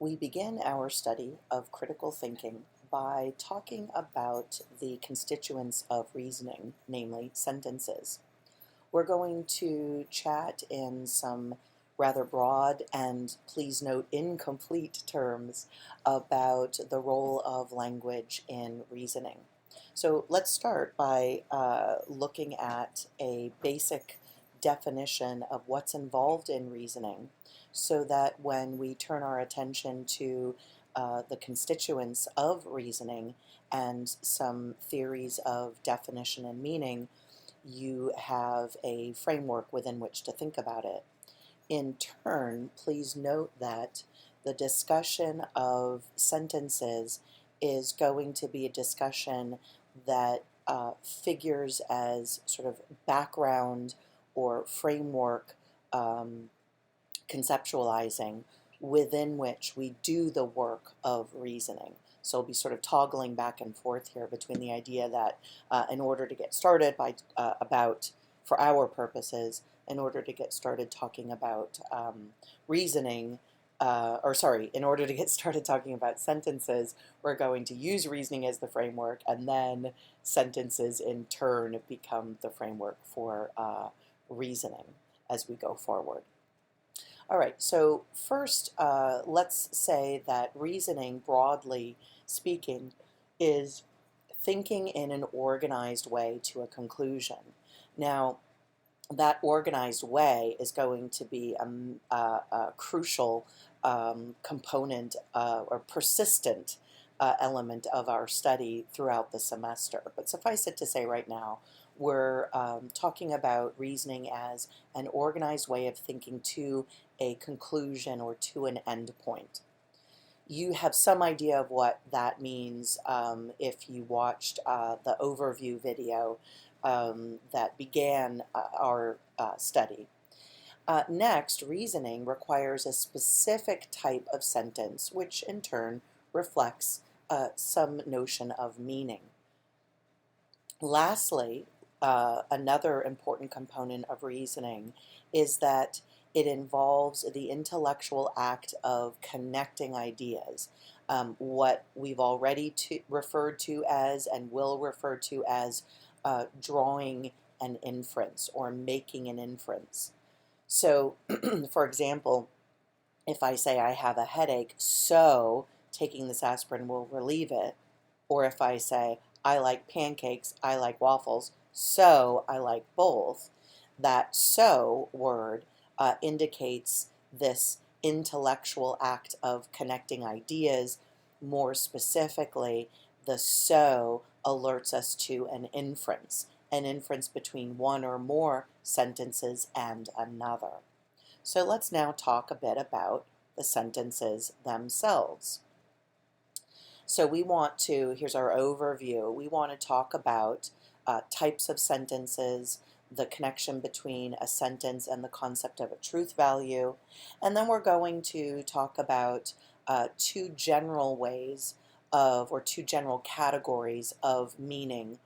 We begin our study of critical thinking by talking about the constituents of reasoning, namely sentences. We're going to chat in some rather broad and, please note, incomplete terms about the role of language in reasoning. So let's start by looking at a basic definition of what's involved in reasoning, so that when we turn our attention to the constituents of reasoning and some theories of definition and meaning, you have a framework within which to think about it. In turn, please note that the discussion of sentences is going to be a discussion that figures as sort of background or framework conceptualizing within which we do the work of reasoning. So we'll be sort of toggling back and forth here between the idea that in order to get started for our purposes, in order to get started talking about reasoning, in order to get started talking about sentences, we're going to use reasoning as the framework, and then sentences in turn become the framework for reasoning as we go forward. All right, so first, let's say that reasoning, broadly speaking, is thinking in an organized way to a conclusion. Now, that organized way is going to be a crucial component or persistent element of our study throughout the semester. But suffice it to say right now, we're talking about reasoning as an organized way of thinking to a conclusion or to an end point. You have some idea of what that means if you watched the overview video that began our study. Next, reasoning requires a specific type of sentence, which in turn reflects some notion of meaning. Lastly, another important component of reasoning is that it involves the intellectual act of connecting ideas, what we've already referred to as and will refer to as drawing an inference or making an inference. So, for example, if I say I have a headache, so taking this aspirin will relieve it, or if I say I like pancakes, I like waffles, so I like both, that so word indicates this intellectual act of connecting ideas. More specifically, the so alerts us to an inference between one or more sentences and another. So let's now talk a bit about the sentences themselves. So here's our overview. We want to talk about types of sentences, the connection between a sentence and the concept of a truth value, and then we're going to talk about two general categories of meaning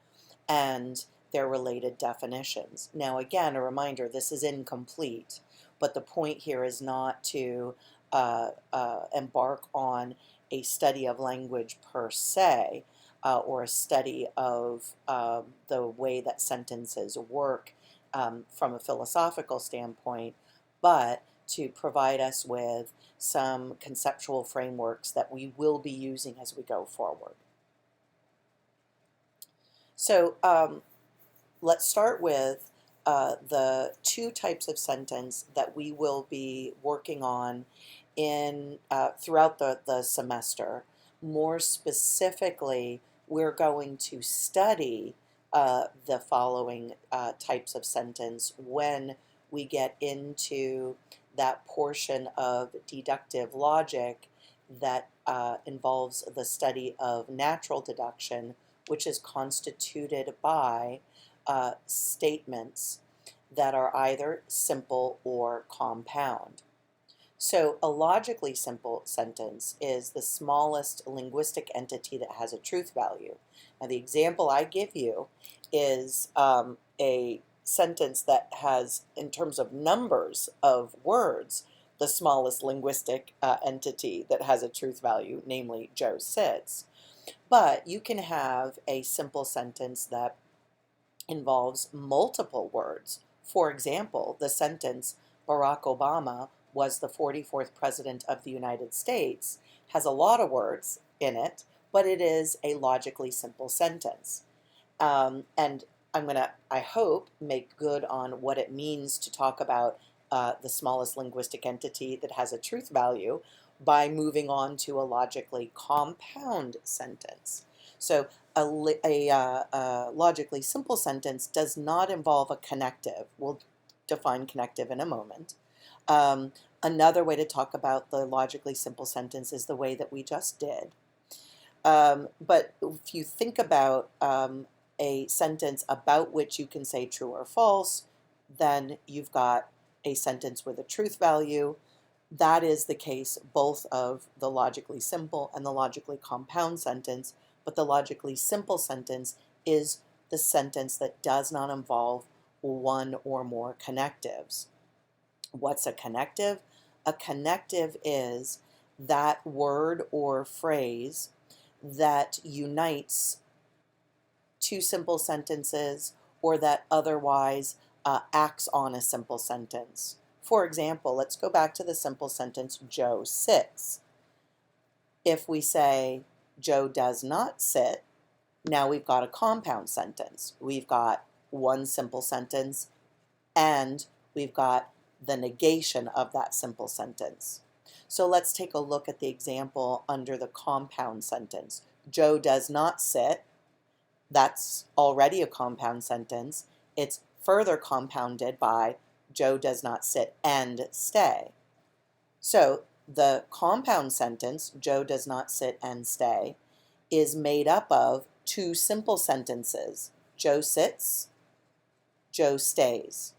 and their related definitions. Now again, a reminder, this is incomplete, but the point here is not to embark on a study of language per se, or a study of the way that sentences work from a philosophical standpoint, but to provide us with some conceptual frameworks that we will be using as we go forward. So let's start with the two types of sentence that we will be working on throughout the semester. More specifically, we're going to study the following types of sentence when we get into that portion of deductive logic that involves the study of natural deduction, which is constituted by statements that are either simple or compound. So a logically simple sentence is the smallest linguistic entity that has a truth value. Now the example I give you is a sentence that has, in terms of numbers of words, the smallest linguistic entity that has a truth value, namely Joe sits. But you can have a simple sentence that involves multiple words. For example, the sentence, Barack Obama was the 44th president of the United States, has a lot of words in it, but it is a logically simple sentence. And I'm going to, I hope, make good on what it means to talk about the smallest linguistic entity that has a truth value by moving on to a logically compound sentence. So a logically simple sentence does not involve a connective. We'll define connective in a moment. Another way to talk about the logically simple sentence is the way that we just did. But if you think about a sentence about which you can say true or false, then you've got a sentence with a truth value. That is the case both of the logically simple and the logically compound sentence, but the logically simple sentence is the sentence that does not involve one or more connectives. What's a connective? A connective is that word or phrase that unites two simple sentences or that otherwise acts on a simple sentence. For example, let's go back to the simple sentence, Joe sits. If we say Joe does not sit, now we've got a compound sentence. We've got one simple sentence and we've got the negation of that simple sentence. So let's take a look at the example under the compound sentence. Joe does not sit. That's already a compound sentence. It's further compounded by Joe does not sit and stay. So the compound sentence, Joe does not sit and stay, is made up of two simple sentences. Joe sits, Joe stays.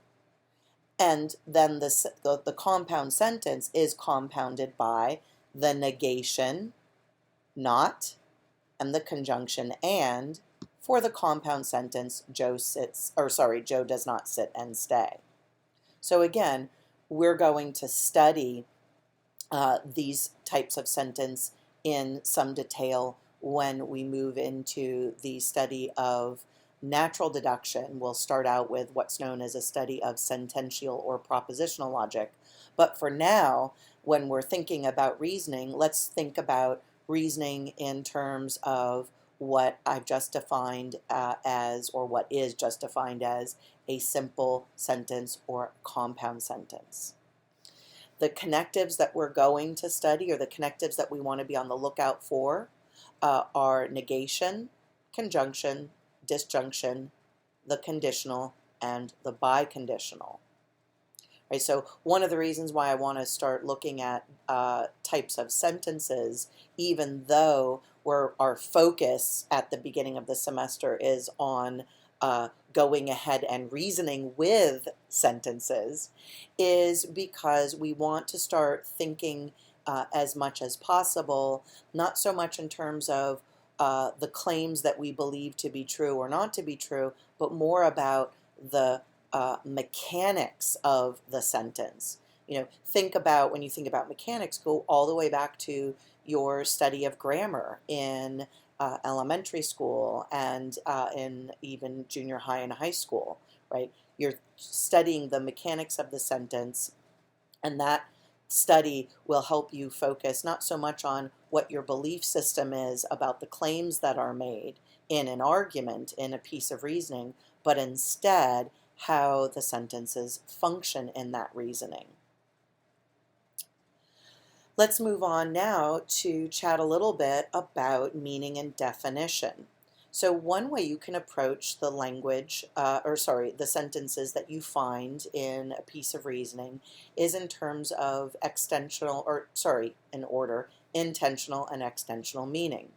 And then the compound sentence is compounded by the negation, not, and the conjunction and. For the compound sentence, Joe does not sit and stay. So again, we're going to study these types of sentence in some detail when we move into the study of natural deduction. We'll start out with what's known as a study of sentential or propositional logic. But for now, when we're thinking about reasoning, let's think about reasoning in terms of what I've just defined as, or what is just defined as, a simple sentence or compound sentence. The connectives that we're going to study, or the connectives that we want to be on the lookout for, are negation, conjunction, disjunction, the conditional, and the biconditional. Right, so one of the reasons why I want to start looking at types of sentences, even though our focus at the beginning of the semester is on going ahead and reasoning with sentences, is because we want to start thinking as much as possible, not so much in terms of the claims that we believe to be true or not to be true, but more about the mechanics of the sentence. When you think about mechanics, go all the way back to your study of grammar in elementary school and in even junior high and high school, right? You're studying the mechanics of the sentence, and that study will help you focus not so much on what your belief system is about the claims that are made in an argument, in a piece of reasoning, but instead how the sentences function in that reasoning. Let's move on now to chat a little bit about meaning and definition. So one way you can approach the the sentences that you find in a piece of reasoning is in terms of intentional and extensional meaning.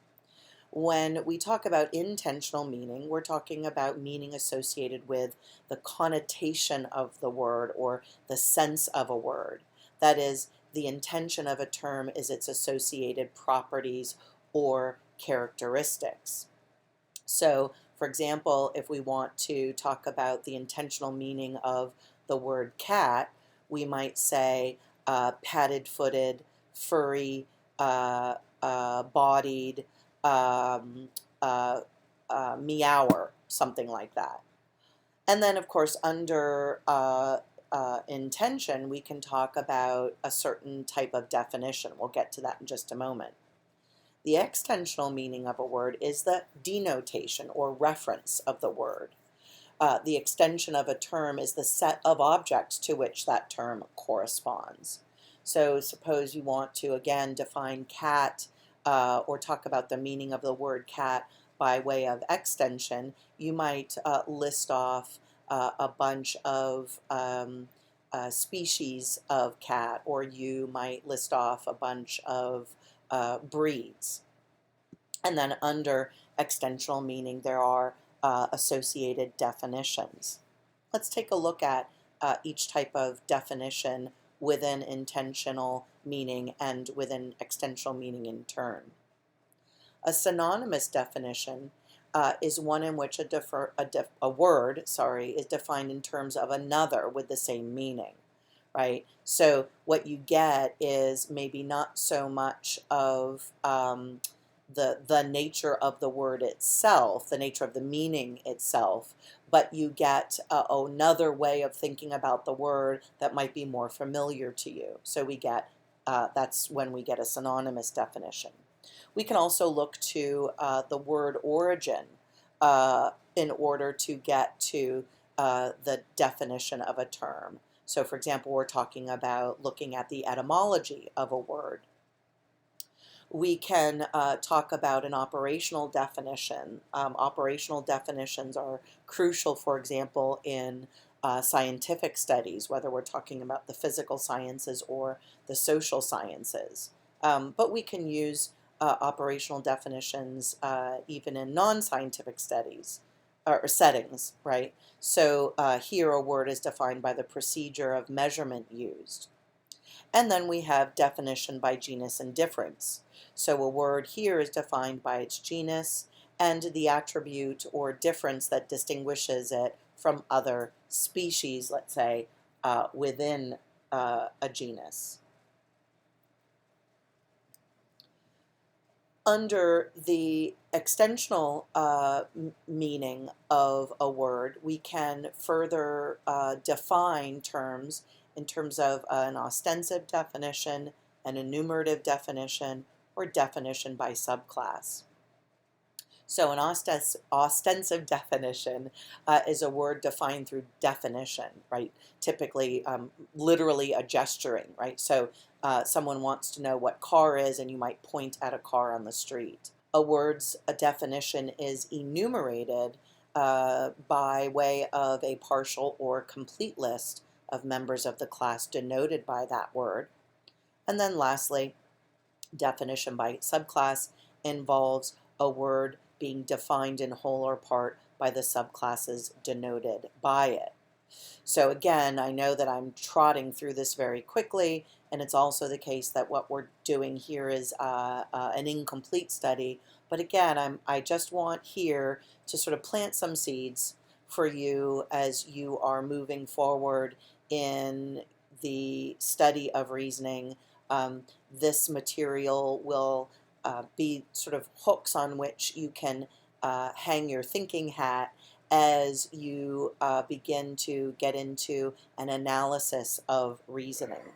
When we talk about intentional meaning, we're talking about meaning associated with the connotation of the word or the sense of a word. That is, the intention of a term is its associated properties or characteristics. So, for example, if we want to talk about the intentional meaning of the word cat, we might say padded-footed, furry, bodied, um, uh, meower, something like that. And then, of course, under intention, we can talk about a certain type of definition. We'll get to that in just a moment. The extensional meaning of a word is the denotation or reference of the word. The extension of a term is the set of objects to which that term corresponds. So suppose you want to, again, define cat or talk about the meaning of the word cat by way of extension. You might list off a bunch of species of cat, or you might list off a bunch of breeds. And then under extensional meaning, there are associated definitions. Let's take a look at each type of definition within intentional meaning and within extensional meaning in turn. A synonymous definition is one in which a word is defined in terms of another with the same meaning, right? So what you get is maybe not so much of the nature of the word itself, the nature of the meaning itself, but you get another way of thinking about the word that might be more familiar to you. So we get that's when we get a synonymous definition. We can also look to the word origin in order to get to the definition of a term. So for example, we're talking about looking at the etymology of a word. We can talk about an operational definition. Operational definitions are crucial, for example, in scientific studies, whether we're talking about the physical sciences or the social sciences. But we can use operational definitions even in non-scientific studies or settings, right? So here a word is defined by the procedure of measurement used. And then we have definition by genus and difference. So a word here is defined by its genus and the attribute or difference that distinguishes it from other species, let's say, within a genus. Under the extensional meaning of a word, we can further define terms in terms of an ostensive definition, an enumerative definition, or definition by subclass. So an ostensive definition is a word defined through definition, right? Typically, literally a gesturing, right? So someone wants to know what car is, and you might point at a car on the street. A word's definition is enumerated by way of a partial or complete list of members of the class denoted by that word. And then lastly, definition by subclass involves a word being defined in whole or part by the subclasses denoted by it. So again, I know that I'm trotting through this very quickly, and it's also the case that what we're doing here is an incomplete study. But again, I just want here to sort of plant some seeds for you as you are moving forward in the study of reasoning. This material will be sort of hooks on which you can hang your thinking hat as you begin to get into an analysis of reasoning.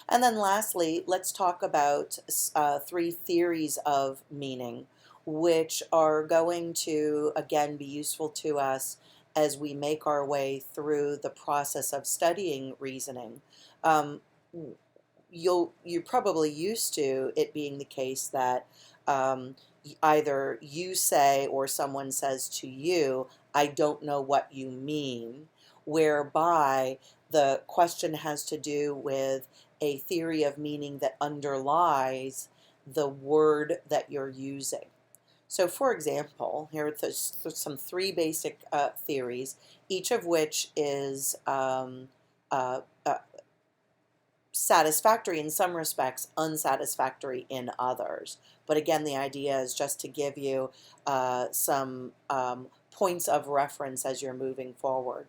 And then lastly, let's talk about three theories of meaning, which are going to, again, be useful to us as we make our way through the process of studying reasoning. You're probably used to it being the case that either you say or someone says to you, I don't know what you mean, whereby the question has to do with a theory of meaning that underlies the word that you're using. So for example, here are some three basic theories, each of which is satisfactory in some respects, unsatisfactory in others. But again, the idea is just to give you some points of reference as you're moving forward.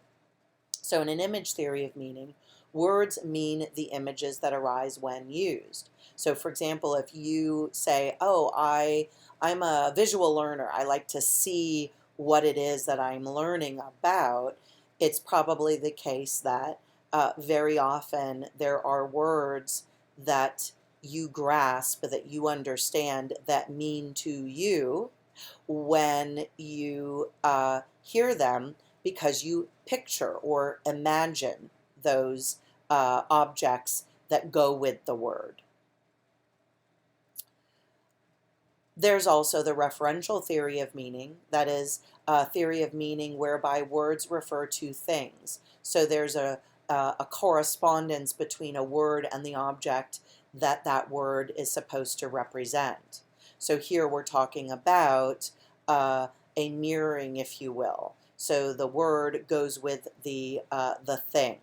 So in an image theory of meaning, Words mean the images that arise when used. So for example, if you say, oh, I'm a visual learner, I like to see what it is that I'm learning about, it's probably the case that very often there are words that you grasp, that you understand, that mean to you when you hear them, because you picture or imagine those objects that go with the word. There's also the referential theory of meaning, that is a theory of meaning whereby words refer to things. So there's a correspondence between a word and the object that that word is supposed to represent. So here we're talking about a mirroring, if you will. So the word goes with the thing.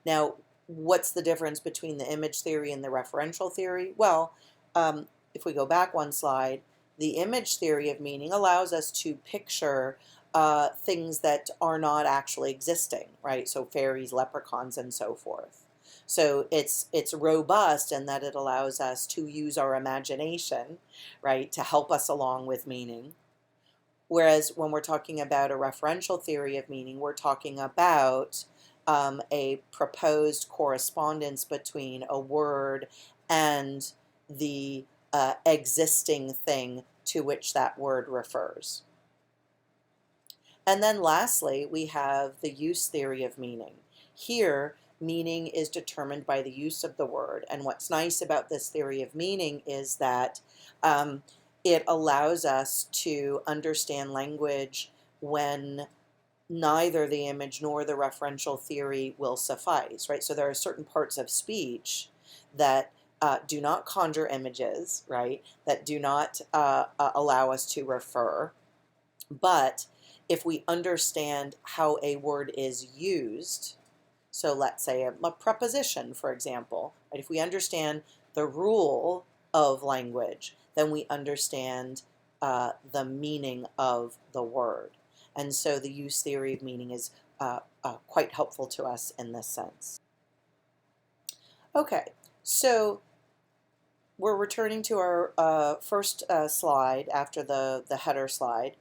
Now, what's the difference between the image theory and the referential theory? Well, if we go back one slide, the image theory of meaning allows us to picture things that are not actually existing, right? So fairies, leprechauns, and so forth. So it's robust in that it allows us to use our imagination, right, to help us along with meaning. Whereas when we're talking about a referential theory of meaning, we're talking about a proposed correspondence between a word and the existing thing to which that word refers. And then lastly, we have the use theory of meaning. Here, meaning is determined by the use of the word. And what's nice about this theory of meaning is that it allows us to understand language when neither the image nor the referential theory will suffice, right? So there are certain parts of speech that do not conjure images, right? That do not allow us to refer. But if we understand how a word is used, so let's say a preposition, for example, right? If we understand the rule of language, then we understand the meaning of the word. And so the use theory of meaning is quite helpful to us in this sense. Okay, so we're returning to our first slide after the header slide.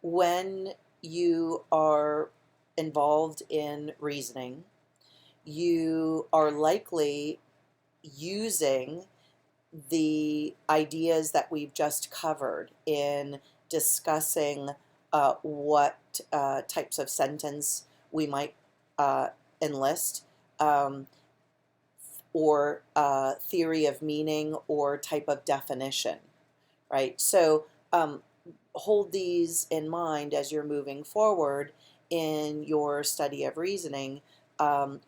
When you are involved in reasoning, you are likely using the ideas that we've just covered in discussing what types of sentence we might enlist, or theory of meaning or type of definition, right? So hold these in mind as you're moving forward in your study of reasoning,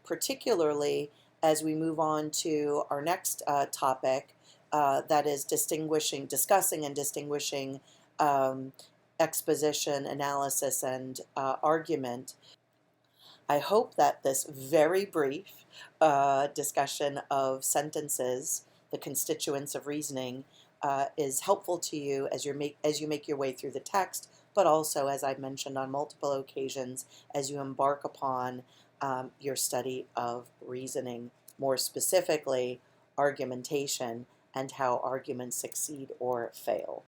particularly as we move on to our next topic, that is discussing and distinguishing exposition, analysis, and argument. I hope that this very brief discussion of sentences, the constituents of reasoning, is helpful to you as you make your way through the text, but also, as I've mentioned on multiple occasions, as you embark upon your study of reasoning, more specifically argumentation and how arguments succeed or fail.